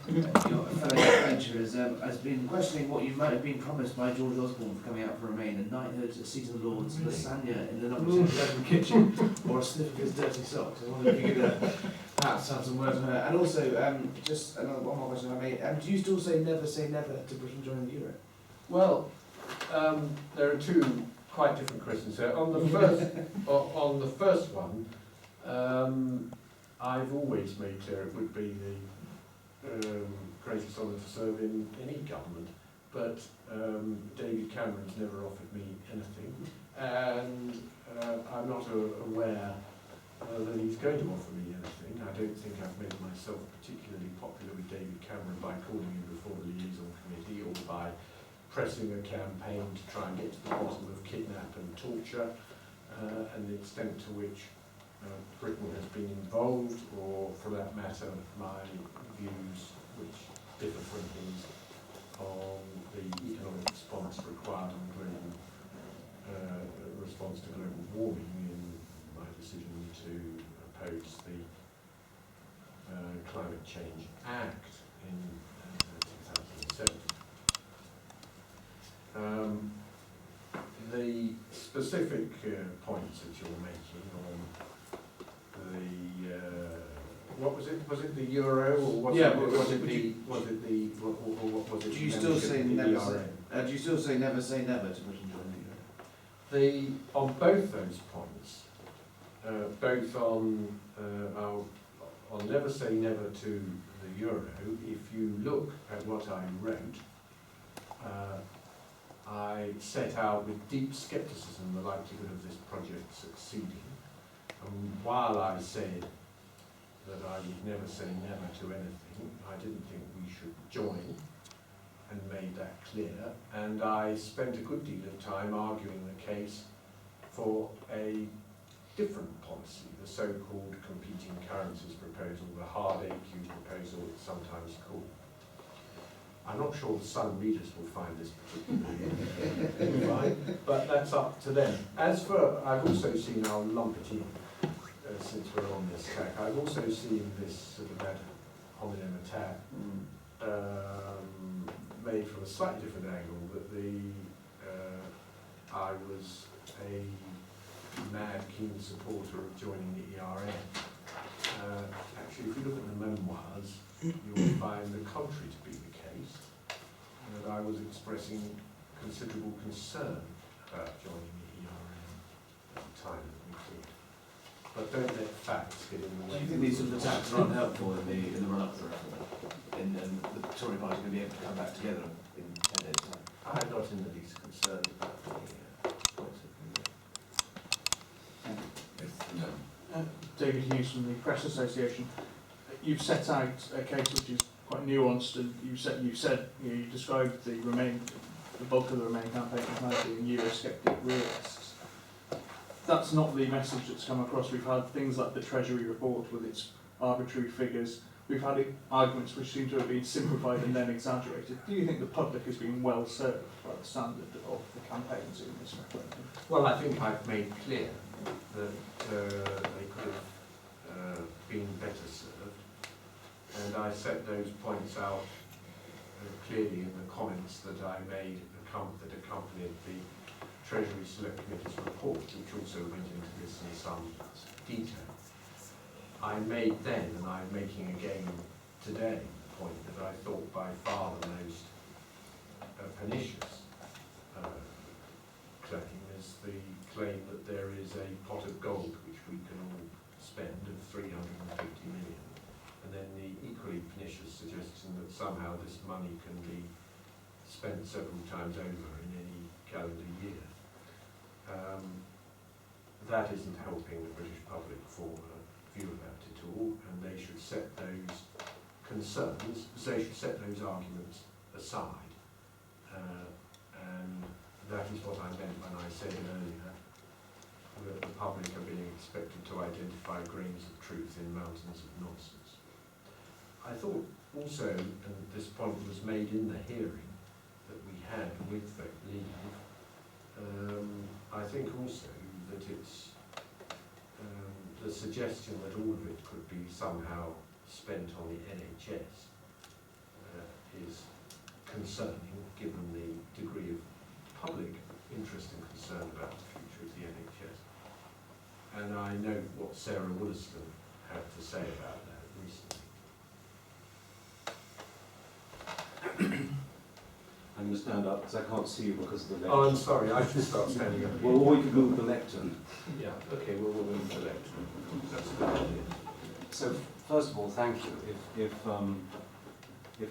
your fellow adventurer, has been questioning what you might have been promised by George Osborne for coming out for Remain, a knighthood, a seat in the Lords, lasagna in the not kitchen, or a sniff of his dirty socks. I wonder if you could perhaps have some words on her. And also, just another one more question if I may. Do you still say never to Britain joining the euro? Well, there are two quite different questions there. On the first one, I've always made clear it would be the greatest honour to serve in any government, but David Cameron's never offered me anything, and I'm not aware that he's going to offer me anything. I don't think I've made myself particularly popular with David Cameron by calling him before the liaison committee or by pressing a campaign to try and get to the bottom of kidnap and torture, and the extent to which Britain has been involved, or for that matter, my views, which differ from his, on the economic response required on global response to global warming in my decision to oppose the Climate Change Act in 2007. The specific points that you're making on the what was it? Was it the euro, or was it the what was it? Do you still say never? Do you still say never to Britain joining the euro? On both those points, both on I'll never say never to the euro. If you look at what I wrote, I set out with deep scepticism the likelihood of this project succeeding. And while I said that I would never say never to anything, I didn't think we should join, and made that clear. And I spent a good deal of time arguing the case for a different policy, the so-called competing currencies proposal, the hard AQ proposal it's sometimes called. I'm not sure the Sun readers will find this particularly fine, but that's up to them. As for, I've also seen, I'll lump it in, since we're on this track, I've also seen this sort of ad hominem attack made from a slightly different angle, that I was a mad, keen supporter of joining the ERM. Actually, if you look at the memoirs, you'll find the contrary to be the case, that I was expressing considerable concern about joining the ERM at the time that we did. But don't let facts get in the way. Do you think these sort of attacks are unhelpful in the run-up to the referendum? And the Tory party is going to be able to come back together in 10 days' time? I'm not in the least concerned about the points that we made. David Hughes from the Press Association. You've set out a case which is quite nuanced, and you described the bulk of the Remain campaign as now being Eurosceptic realists. That's not the message that's come across. We've had things like the Treasury report with its arbitrary figures. We've had arguments which seem to have been simplified and then exaggerated. Do you think the public has been well served by the standard of the campaigns in this referendum? Well, I think I've made clear that they could have been better served, and I set those points out clearly in the comments that I made that accompanied the Treasury Select Committee's report, which also went into this in some detail. I made then, and I'm making again today, the point that I thought by far the most pernicious claim is the claim that there is a pot of gold which we can all spend of 350 million And then the equally pernicious suggestion that somehow this money can be spent several times over in any calendar year. That isn't helping the British public form a view about it all, and they should set those concerns, they should set those arguments aside. And that is what I meant when I said earlier that the public are being expected to identify grains of truth in mountains of nonsense. I thought also, and this point was made in the hearing that we had with vote leave, I think also that it's the suggestion that all of it could be somehow spent on the NHS is concerning, given the degree of public interest and concern about the future of the NHS. And I know what Sarah Wollaston had to say about that recently. I'm going to stand up because I can't see you because of the lectern. Oh, I'm sorry, I should start standing up. Well, or we could move the lectern. Yeah, okay, well, we'll move the lectern. That's a good idea. So, first of all, thank you. If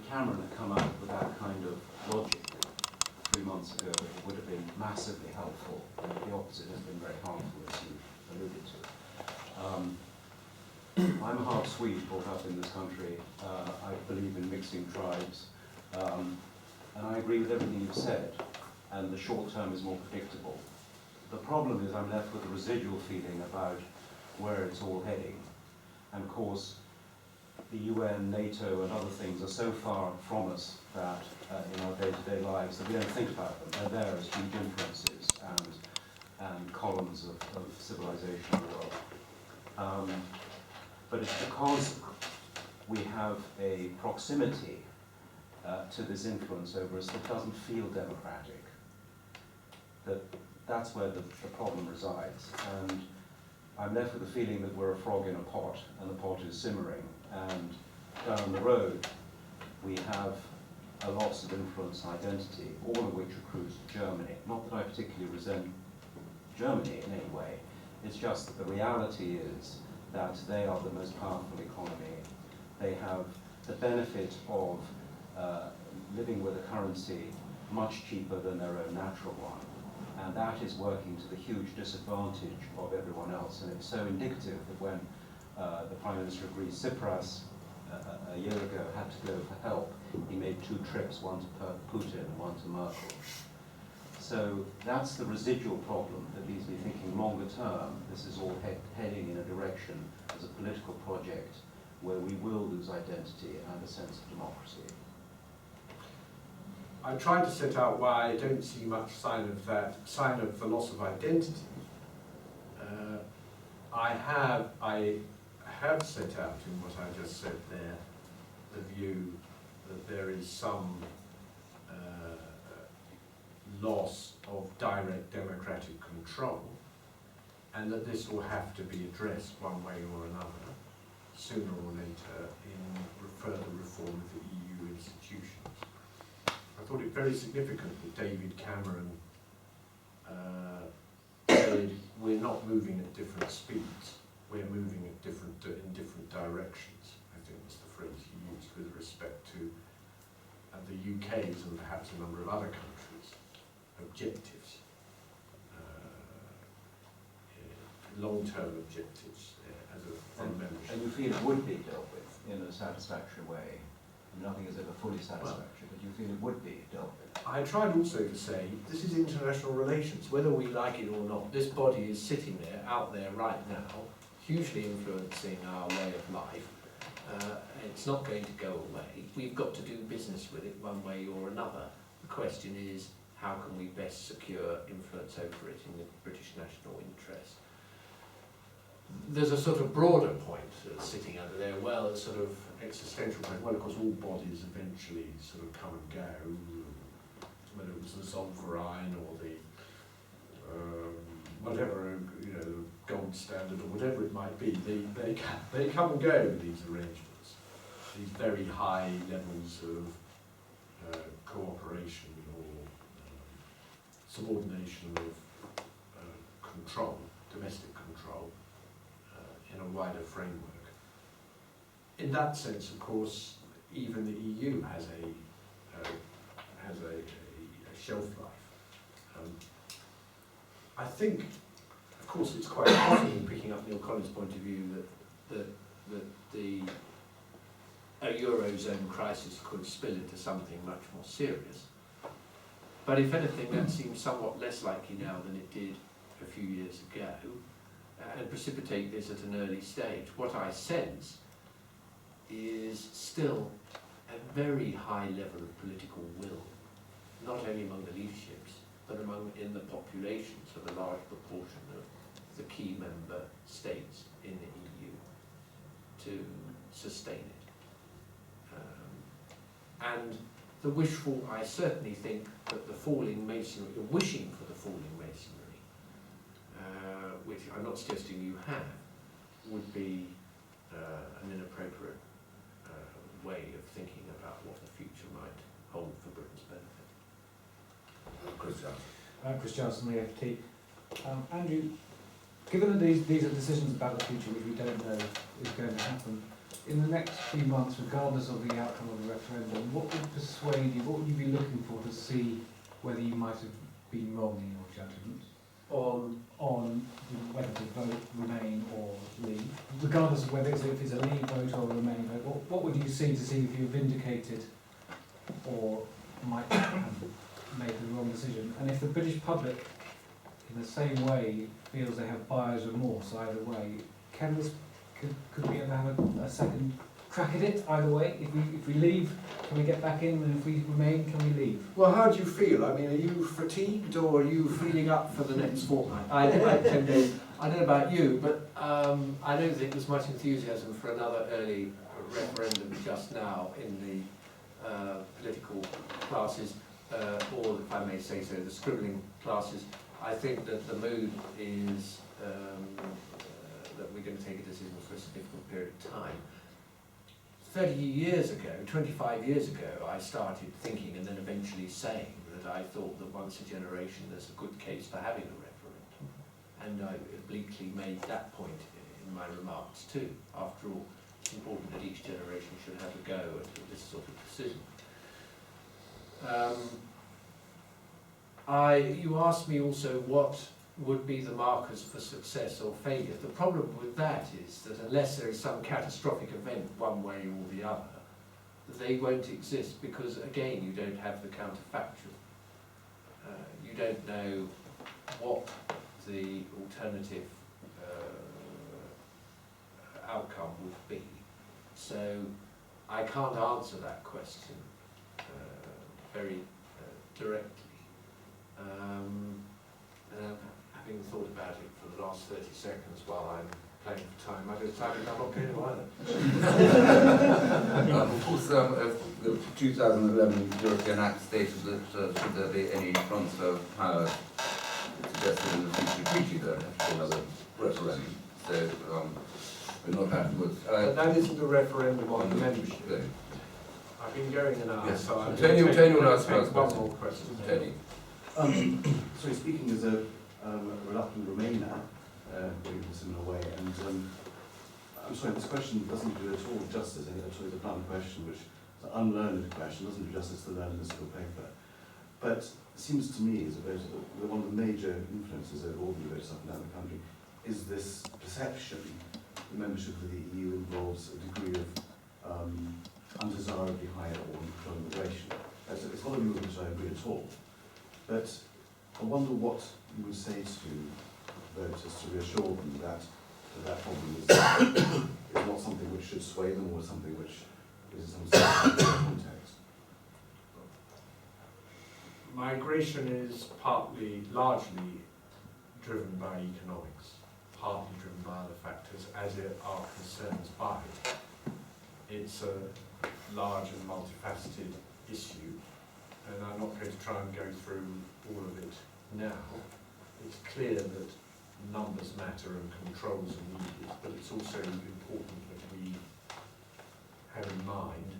Cameron had come out with that kind of logic 3 months ago, it would have been massively helpful. The opposite has been very harmful, as you alluded to. I'm a half Swede, brought up in this country. I believe in mixing tribes. And I agree with everything you've said, and the short term is more predictable. The problem is I'm left with a residual feeling about where it's all heading. And of course, the UN, NATO, and other things are so far from us that in our day-to-day lives that we don't think about them. They're there as huge influences and columns of civilization in the world. But it's because we have a proximity to this influence over us that doesn't feel democratic. That's where the problem resides. And I'm left with the feeling that we're a frog in a pot, and the pot is simmering. And down the road, we have a loss of influence and identity, all of which accrues to Germany. Not that I particularly resent Germany in any way. It's just that the reality is that they are the most powerful economy. They have the benefit of living with a currency much cheaper than their own natural one. And that is working to the huge disadvantage of everyone else. And it's so indicative that when the Prime Minister of Greece, Tsipras, a year ago had to go for help, he made 2 trips, one to Putin and one to Merkel. So that's the residual problem that leaves me thinking longer term, this is all heading in a direction as a political project where we will lose identity and a sense of democracy. I tried to set out why I don't see much sign of the loss of identity. I have set out in what I just said there, the view that there is some loss of direct democratic control, and that this will have to be addressed one way or another, sooner or later, in further reform of the EU institutions. I thought it very significant that David Cameron said we're not moving at different speeds, we're moving at in different directions. I think was the phrase he used with respect to the UK's and perhaps a number of other countries' objectives, long-term objectives from membership. And you feel it would be dealt with in a satisfactory way? Nothing is ever fully satisfactory, but you feel it would be dealt with? I tried also to say, this is international relations, whether we like it or not. This body is sitting there, out there right now, hugely influencing our way of life. It's not going to go away. We've got to do business with it one way or another. The question is, how can we best secure influence over it in the British national interest? There's a sort of broader point sitting under there, well, a sort of existential point. Well, of course, all bodies eventually sort of come and go, whether it was the Zollverein or the whatever, the gold standard or whatever it might be. They come and go, these arrangements, these very high levels of cooperation or subordination of control, domestic control, in a wider framework. in that sense, of course, even the EU has a shelf life. I think, of course, it's quite possible, picking up Neil Collins' point of view, that the Eurozone crisis could spill into something much more serious. But if anything, that seems somewhat less likely now than it did a few years ago, and precipitate this at an early stage. What I sense is still a very high level of political will, not only among the leaderships, but in the populations of a large proportion of the key member states in the EU to sustain it. And the wishful, I certainly think that the falling masonry, the wishing for the falling masonry, which I'm not suggesting you have, would be an inappropriate way of thinking about what the future might hold for Britain's benefit. Chris Johnson, the FT. Andrew, given that these are decisions about the future which we don't know is going to happen, in the next few months, regardless of the outcome of the referendum, what would persuade you, what would you be looking for to see whether you might have been wrong in your judgment on whether to vote, remain or leave? Regardless of whether if it's a leave vote or a remain vote, what would you see to see if you're vindicated or might have made the wrong decision? And if the British public, in the same way, feels they have buyer's remorse either way, could we ever have a second crack at it either way? If we leave, can we get back in? And if we remain, can we leave? Well, how do you feel? I mean, are you fatigued or are you feeling up for the next fortnight? I don't know about you, but I don't think there's much enthusiasm for another early referendum just now in the political classes, or if I may say so, the scribbling classes. I think that the mood is that we're going to take a decision for a significant period of time. 30 years ago, 25 years ago, I started thinking and then eventually saying that I thought that once a generation there's a good case for having a referendum. And I obliquely made that point in my remarks too. After all, it's important that each generation should have a go at this sort of decision. You asked me also what would be the markers for success or failure. The problem with that is that unless there is some catastrophic event one way or the other, they won't exist because, again, you don't have the counterfactual. You don't know what the alternative outcome would be. So I can't answer that question very directly. Having thought about it for the last 30 seconds while I'm playing for time, I decided I'm not going to either. Of course, the 2011 European Act stated that should there be any transfer of power suggested in the future treaty, there has to be another referendum. So we're not afterwards. But that isn't a referendum on the membership. I've been going an hour, Yes. so I'm Tony will take one more question. Tony. Sorry, speaking as a reluctant Remainer, in a similar way, and I'm sorry, this question doesn't do at all justice, and it's a blunt question, which is an unlearned question, doesn't do justice to the learnedness of the paper. But it seems to me, as a voter, that one of the major influences over all the voters up and down the country is this perception that membership of the EU involves a degree of undesirably high or uncontrolled immigration. It's not a view which I agree at all. But I wonder what you would say to voters to reassure them that that problem is not something which should sway them or something which is in some context. Migration is largely driven by economics, partly driven by other factors, as are concerns by it. It's a large and multifaceted issue, and I'm not going to try and go through all of it now. It's clear that numbers matter and controls are needed, but it's also important that we have in mind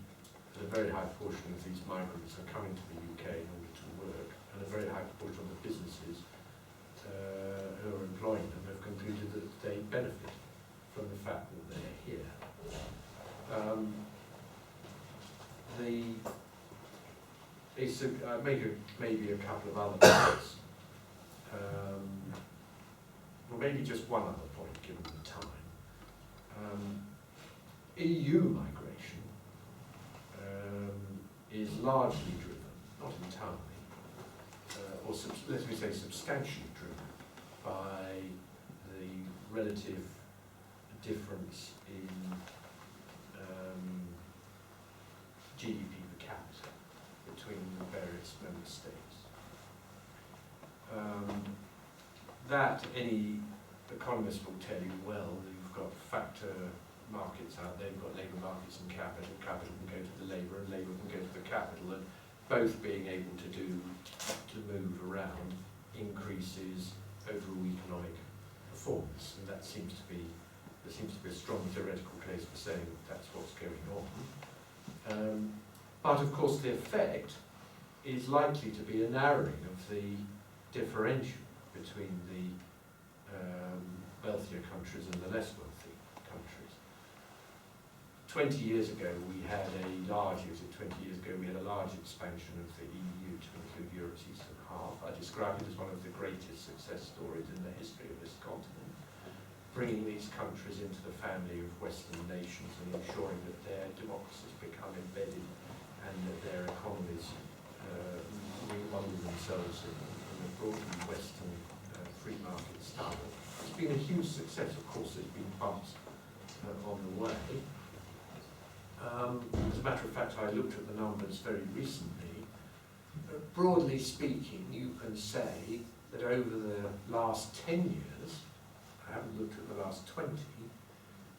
that a very high proportion of these migrants are coming to the UK in order to work, and a very high proportion of the businesses who are employing them have concluded that they benefit from the fact that they're here. maybe a couple of other points. Well, maybe just one other point, given the time. EU migration is largely driven, not entirely, or let me say substantially driven by the relative difference in GDP per capita between the various member states. That any economist will tell you, well, you've got factor markets out there, you've got labour markets and capital can go to the labour and labour can go to the capital, and both being able to move around increases overall economic performance, and there seems to be a strong theoretical case for saying that's what's going on. But of course the effect is likely to be a narrowing of the differential between the wealthier countries and the less wealthy countries. 20 years ago we had a large expansion of the EU to include Europe's eastern half. I describe it as one of the greatest success stories in the history of this continent, bringing these countries into the family of Western nations and ensuring that their democracies become embedded and that their economies remodel themselves in a broadly Western free market style. It's been a huge success. Of course, there's been bumps on the way. As a matter of fact, I looked at the numbers very recently. Broadly speaking, you can say that over the last 10 years, I haven't looked at the last 20,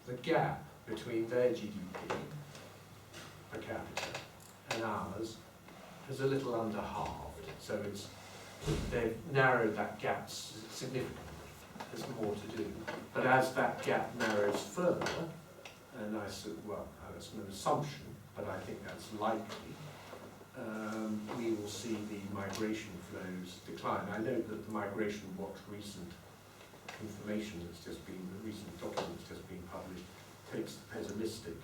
the gap between their GDP per capita and ours is a little under halved. So they've narrowed that gap significantly. There's more to do. But as that gap narrows further, and that's an assumption, but I think that's likely, we will see the migration flows decline. I note that the Migration Watch recent information the recent document that's just been published, takes the pessimistic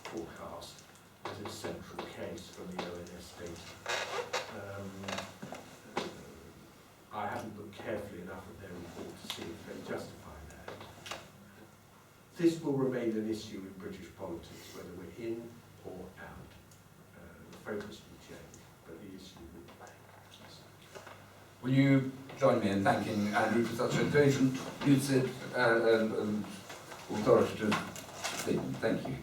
forecast as a central case from the ONS data. I haven't looked carefully enough at their report to see if they justify that. This will remain an issue in British politics, whether we're in or out. The focus will change, but the issue will remain. Will you join me in thanking Andrew for such a patient, lucid, and authoritative statement? Thank you.